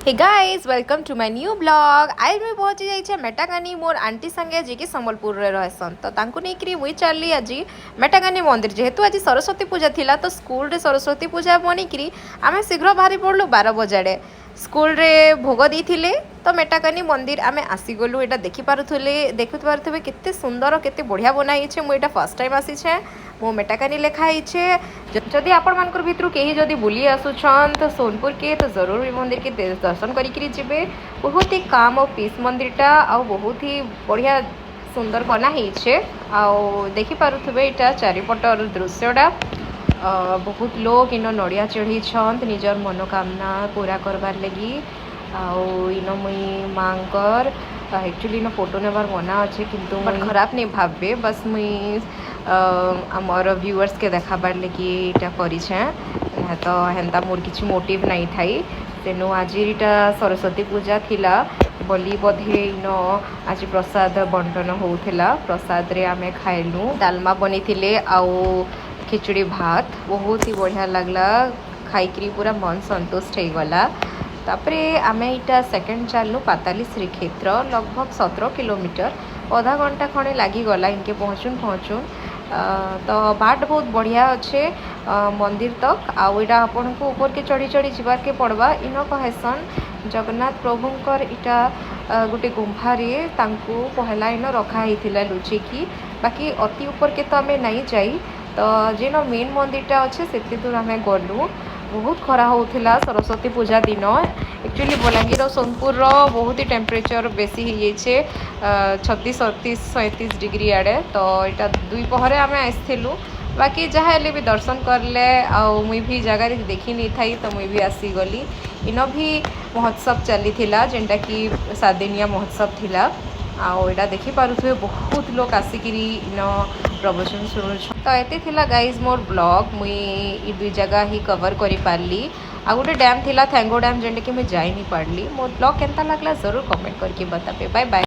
Hey guys welcome to my new blog. आज मुझे पहुंची जाइए मेटाकानी मोर आंटी संगे जी की संबलपुर रे रहसन तो तांको नहीं करी मुई चलली आज मेटाकानी मंदिर जेहेतु आज सरस्वती पूजा थिला तो स्कूल रे सरस्वती पूजा बनी करी आमे शीघ्र बाहरी पड़लु 12 बजाड़े स्कूल रे भोग दी तो मेटाकानी मंदिर आमे आसीगलु। एटा देखि पारुथे केते सुंदर केते बढ़िया बनाई छे। मुई एटा फर्स्ट टाइम आसी छे मो मेटाकानी लेखा छे। जदि आपण मानकर भितरु केही जदि बुली आसुछन तो सोनपुर के तो जरूर मंदिर के दर्शन करिकरी जिबे। बहुत ही काम और पीस मंदिरटा आ बहुत ही बढ़िया सुंदर बना छे। आ देखि पारुथे एटा चारिपटर दृश्यटा बहुत लोग इन नड़िया चढ़ी छन निजर मनोकामना पूरा करबार लगी। इन मुई मांकर एक्चुअली इन फोटो नेबार मना अच्छे किंतु खराब नहीं भावे बस मुई आमर व्यूअर्स के देखाबार लगी इटा करी तो हेन्ता मोर किसी मोटिव नहीं थाई तेणु आज इटा सरस्वती पूजा थिला बोली बोधे इन आज प्रसाद बंटन होउथिला। प्रसाद रे आमे खाइलु डालमा बनी थिले आउ खिचड़ी भात बहुत ही बढ़िया लगला खाईकरी पूरा मन संतुष्ट हो गला। तापरे आमे इटा सेकेंड चलनु पाताली श्रीक्षेत्र लगभग 17 किलोमीटर आधा घंटा खड़े लगी गला इनके पहुँचुन तो बाट बहुत बढ़िया अच्छे मंदिर तक आईटा आपण को ऊपर के चढ़ी चढ़ी जीवार के पड़वा इन कहसन जगन्नाथ प्रभुंकर इटा गोटे गुम्फारे तांको पहला इन रखाई लुचिकी बाकी अति ऊपर के तो आमे नहीं जाई तो जेन मेन मंदिरटा अच्छे से दूर आम गलु। बहुत खरा होता सरस्वती पूजा दिन एक्चुअली बलांगीर और सोनपुर बहुत ही टेम्परेचर बेसी हो 36 38 37 डिग्री आड़े तो यहाँ दुपहर आम आसलु बाकी जहाँ हेले भी दर्शन करले मुई भी जगह देखी नहीं थी तो मुई भी आसीगली। इन भी महोत्सव चली जेनटा कि 7 दिनिया महोत्सव थिला आईटा देखी पारुथे बहुत लोग आसिकी इन प्रवचन शुणु तो ये थिला गाइज मोर ब्लॉग मुई ई 2 जगह ही कवर करी पारली। आ गोटे डैम थिला थेंगो डैम जेनटा कि मुझे जाई नहीं पारली। मोर ब्लॉग केनता लागला जरूर कमेंट करके बताबे। Bye bye.